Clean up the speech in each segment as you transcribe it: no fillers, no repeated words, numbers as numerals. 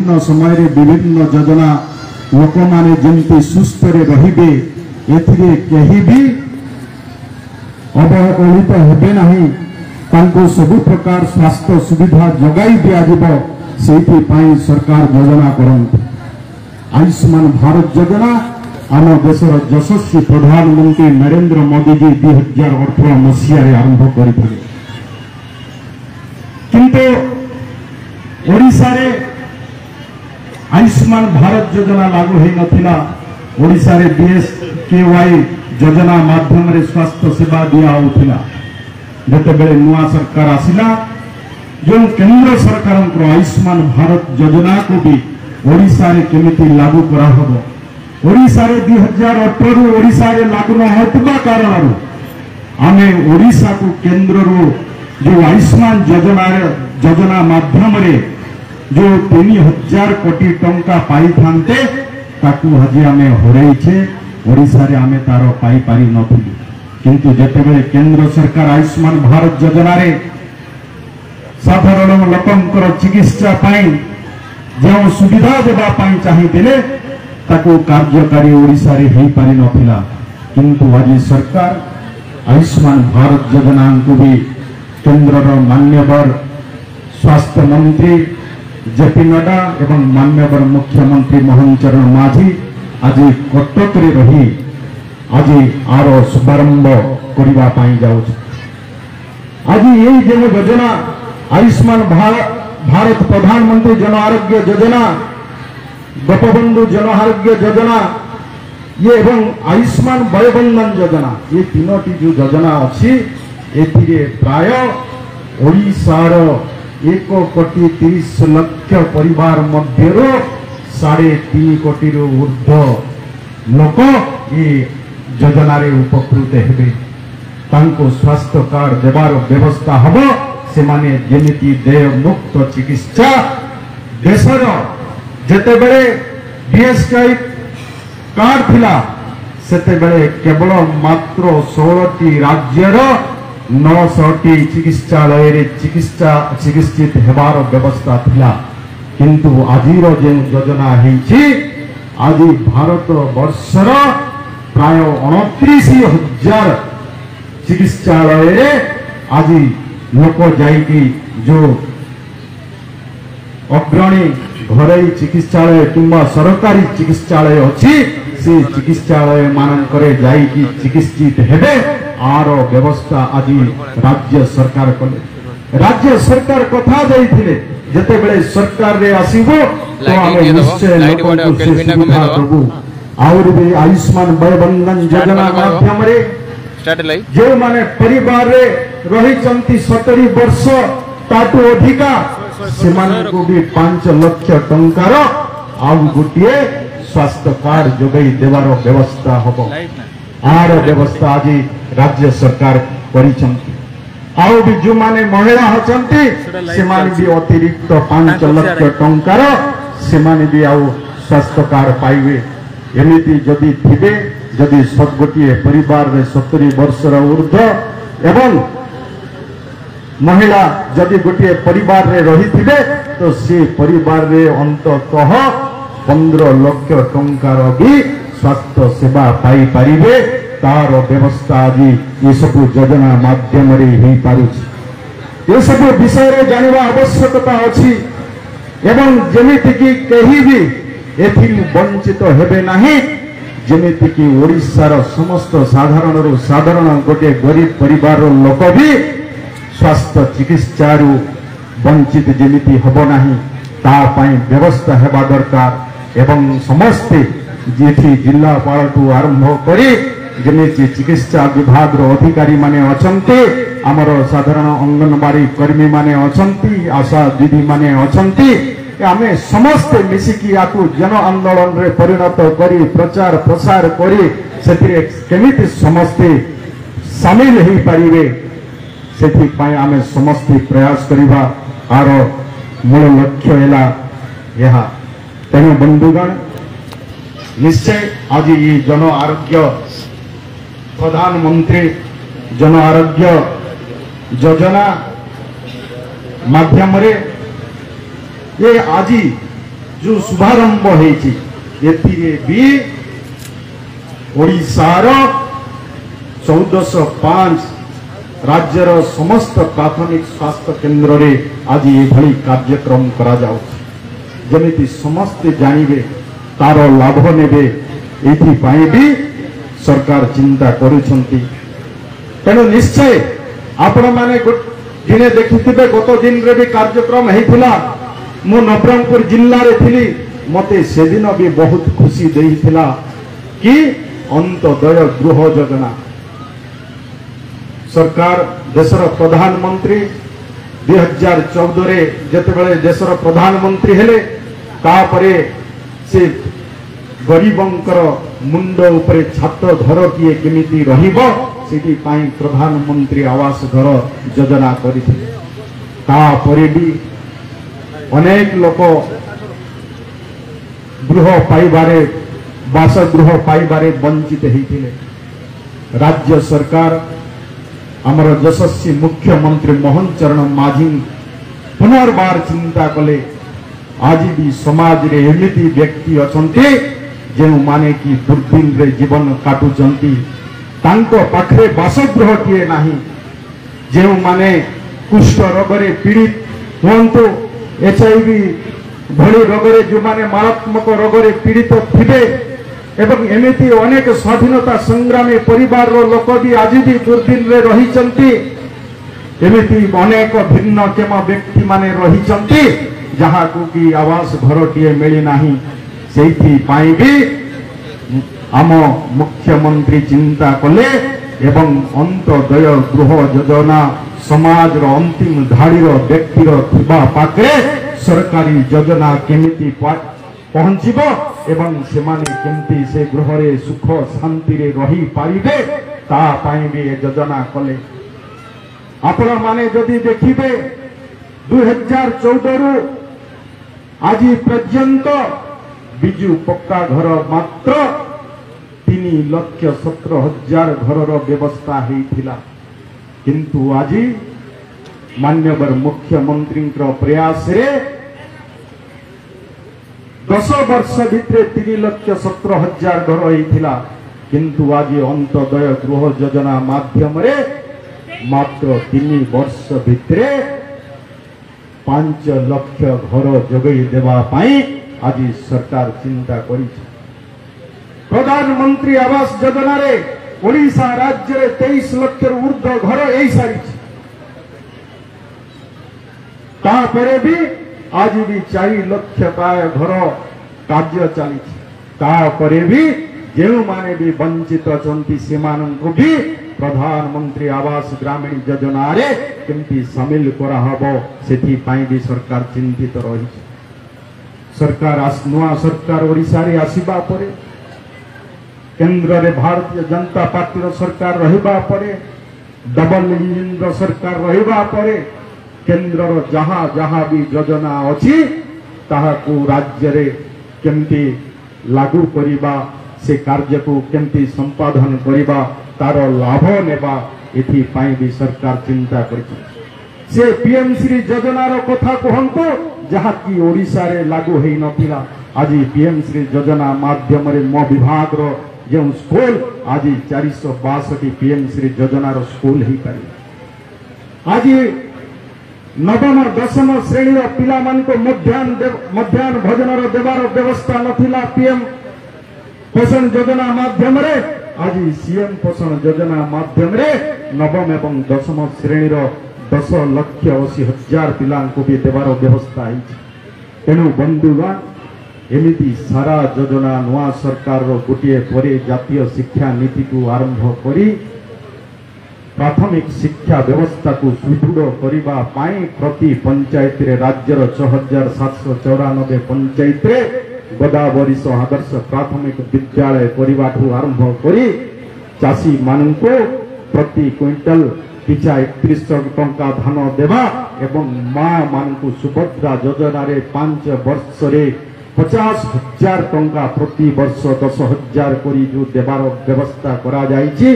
विभिन्न समय विभिन्न योजना लोक माने जमती सुस्थ रहिबे एथिरे केही भी अवहेलित हेबे नहीं तांको सब प्रकार स्वास्थ्य सुविधा जगाई दिया से सरकार योजना करते आयुष्मान भारत योजना आम देशर यशस्वी प्रधानमंत्री नरेंद्र मोदी जी 2018 मसीह आरंभ करते किंतु ओडिशा रे आयुष्मान भारत योजना लागू हो नथिला। ओडिशा रे BSKY योजना माध्यम रे स्वास्थ्य सेवा दिया होथिला। जेतेबेले नुआ सरकार आसिला जो केंद्र सरकार आयुष्मान भारत योजना को भी ओडिशा रे केमिति लागू करा हबो। ओडिशा रे 2018 ओडिशा रे लागू न होतबा कारण आमे ओडिशा को केंद्र रो जो आयुष्मान योजना माध्यम रे जो 3000 कोटी टंका पाई थांते ताकू हजी आमे हरैछे। ओडिशा रे आमे तारो पाई पारी नथिलु किंतु जेतेबेले केंद्र सरकार आयुष्मान भारत योजना रे साधारण लोकंकर चिकित्सा पाई जो सुविधा देबा पाई चाहिए ताकू कार्यकारी ओडिशा रे हेई पारि नथिला किंतु आज सरकार आयुष्मान भारत योजना को भी केंद्र मान्यवर स्वास्थ्य मंत्री जेपी नड्डा एवं मान्यवर मुख्यमंत्री मोहन चरण माझी आज कटक रे रही आज आर शुभारंभ करबा पाई जाउछ। आज यही जो योजना आयुष्मान भारत प्रधानमंत्री जन आरोग्य योजना गोपबंधु जन आरोग्य योजना ये एवं आयुष्मान वयोबंधन योजना ये तीनोटी जो योजना अच्छी एथिरे प्राय ओडिशार 1,30 लाख परिवार मध्य 3.5 कोटी ऊर्ध्व लोक ये योजना रे उपकृत हेबे। तांको स्वास्थ्य कार्ड देवार व्यवस्था हबो से माने जेमिति देय मुक्त चिकित्सा देशर जेतेबेले BSKY कार्ड थिला सेतेबेले केवल मात्र 16टी राज्यर 900टी चिकित्सालय रे चिकित्सित हेबार व्यवस्था थिला किंतु आजिर जे योजना हेछि आज भारत वर्षर प्राय 29,000 चिकित्सालय रे आज लोक जाइकी जो अग्रणी घरोई चिकित्सालय किंबा सरकारी चिकित्सालय अच्छी से चिकित्सालय मानकरे जाइकी चिकित्सित हेबे आर व्यवस्था आज राज्य सरकार कले। राज्य सरकार कथा देइथिले जेतेबेले सरकार रे आसीबो तो आमे निश्चय लोकको सुविधा देबु। और भी आयुष्मान वयोबंधन योजना माध्यम रे जो माने परिवार रे रही 70 वर्ष ताटू अधिका से को भी 5 लाख टंकार आउ गोटे स्वास्थ्य कार्ड जोगई देवार व्यवस्था हबो। आर व्यवस्था आज राज्य सरकार करिसंती। आउ भी जो माने महिला होचंती से माने भी अतिरिक्त 5 लाख टंकार से माने भी आउ स्वास्थ्य कार्ड पाइबे। एमिति जदि थिबे जदि सब गोटे परिवार रे 70 वर्षर ऊर्ध्व एवं महिला जदि गोटे परिवार रे रही थिबे तो से परिवार रे अंततः 15 लाख टंकार भी स्वास्थ्य सेवा पाई पारिबे। तार व्यवस्था आज ये सब योजना माध्यम रे ही पारुछि। ये सब विषय रे जानिबा आवश्यकता अछि एवं जेमिति कि कहीं भी एथि वंचित हेबे नहीं। जेमिति कि ओडिशार समस्त साधारण गोटे गरीब परिवार लोक भी स्वास्थ्य चिकित्सा वंचित जेमिति हब नाही ता पई व्यवस्था हेबा दरकार एवं समस्ते जेठी जिल्लापाल ठू आरंभ करी जेमिति चिकित्सा विभाग रो अधिकारी माने अछंती आमर साधारण अंगनवाड़ी कर्मी माने अछंती आशा दीदी माने अछंती आमे समस्ते मिसिकी आकु जन आंदोलन रे परिणत करी प्रचार प्रसार करी सेतिरे केमिति समस्ते शामिल ही परिवे सेति पई आमे समस्ते प्रयास करिबा आर मूल लक्ष्य हैला यहा। तेणु बंधुगण निश्चय आज ये जन आरोग्य प्रधानमंत्री जन आरोग्य योजना माध्यम रे ये आज जो शुभारंभ होइछि एथिरे भी ओडिशार 1405 राज्यर समस्त प्राथमिक स्वास्थ्य केन्द्र रे आज एभली कार्यक्रम करा जाउछि जेमिति समस्ते जानिबे तार लाभ नेबे एथि पाई भी सरकार चिंता करुछंती। तेणु निश्चय आपण माने दिने देखिथिबे गत दिन रे भी कार्यक्रम हेतिला मु नवरंगपुर जिल्ला रे थिली मते सेदिन भी बहुत खुशी देइथिला कि अंत्योदय गृह योजना सरकार देशर प्रधानमंत्री 2014 रे जेतेबेले देशर प्रधानमंत्री हेले तापरे से गरीबंकर मुंड उपरे छात घर किए केमिति रहिबो सेठी पाई प्रधानमंत्री आवास घर योजना करिथिले। तापरे भी अनेक लोक गृह पाइबारे बासगृह पाइबारे वंचित होइथिले। राज्य सरकार आमर यशस्वी मुख्यमंत्री मोहन चरण माझी पुनर्बार चिंता कले आज भी समाज रे एमिति व्यक्ति अछंती जे माने कि दुर्दिन रे जीवन काटुचंती तांको पाखरे बासगृह किए नाही जे माने कुष्ठ रोग रे पीड़ित हुंतु HIV भली रोग रे जो माने मारात्मक रोग रे पीड़ित थिबे एवं एमिति अनेक स्वाधीनता संग्रामी परिवार रो लोक भी आज भी दुर्दिन रे रहिचंती एमिति अनेक भिन्नक्षम व्यक्ति माने रहिचंती जहा को कि आवास घर टिए मिली नाही सेठी पाई भी आम मुख्यमंत्री चिंता कले एवं अंत्योदय गृह योजना समाज रो अंतिम धाड़ी रो व्यक्ति रो थिबा पाखे सरकारी योजना केमिति पहुंचीबो एवं सेमाने केमिति से गृह रे सुख शांति रे रही पारिबे ता पाई भी योजना कले। आपण माने जदि देखिबे 2014 रु आज पर्यंत बिजु पक्का घर मात्र 3,17,000 घर व्यवस्था होइथिला किंतु आज मान्यवर मुख्यमंत्री प्रयास रे 10 वर्ष भितरे 3,17,000 घर होइथिला किंतु आज अंत्योदय गृह योजना माध्यम रे मात्र 3 वर्ष भितरे 5 लाख घर जोगई देवा पाई आज सरकार चिंता करी। प्रधानमंत्री आवास योजना रे ओडिशा राज्य रे 23 लाख ऊर्ध्व घर एई सारी तापरे भी आज भी 4 लाख पाए घर कार्य चली तापरे भी जो माने भी वंचित अछंती सेमानंकु भी प्रधानमंत्री आवास ग्रामीण योजना रे केमती शामिल करा हबो सेठी पाई भी सरकार चिंतित रही। सरकार नुआ सरकार ओडिशा रे आसीबा परे केंद्र रे भारतीय जनता पार्टी रो सरकार रहिबा परे डबल इंजिन रो सरकार रहिबा परे केंद्र रो जहा जहा भी योजना अछि ताहा को राज्य रे केमती लागू करिबा से कार्य को केमती संपादन करिबा तार लाभ नेबा एथि पाई भी सरकार चिंता करछि। से पीएम श्री योजना रो कथा कहंतो जहा कि ओडिशा रे लागू हेई नथिला आज पीएम श्री योजना माध्यम रे मो विभाग रो जो स्कूल आज 462 पीएम श्री योजना रो स्कूल ही पारि आज नवम और 10म श्रेणी रो पिला मान को मध्याह्न भोजन रो देवार व्यवस्था नथिला पीएम पोषण योजना माध्यम रे आज सीएम पोषण योजना माध्यम रे नवम एवं 10म श्रेणी रो 10,80,000 पिला को भी देवार व्यवस्था है। तेणु बंधुगण एमिति सारा योजना नुआ सरकार रो गोटे परे जातीय शिक्षा नीति को आरंभ करी प्राथमिक शिक्षा व्यवस्था को सुदृढ़ करने प्रति पंचायत रे राज्यर 6,794 पंचायत रे गोदावरी आदर्श प्राथमिक विद्यालय करने आरंभ करी चाषी मान को प्रति क्विंटल पिछा 31 टंका धान देवा एवं माँ मान को सुभद्रा योजना रे 5 वर्ष रे 50,000 टंका प्रति वर्ष 10,000 करी जो देवार व्यवस्था करा जायछि।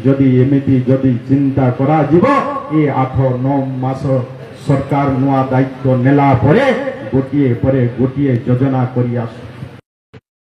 जदि एमिति जदि चिंता करा जीवो ए 8-9 मास सरकार नुआ दायित्व नेला परे ଗୋଟିଏ ପରେ ଗୋଟିଏ ଯୋଜନା କରି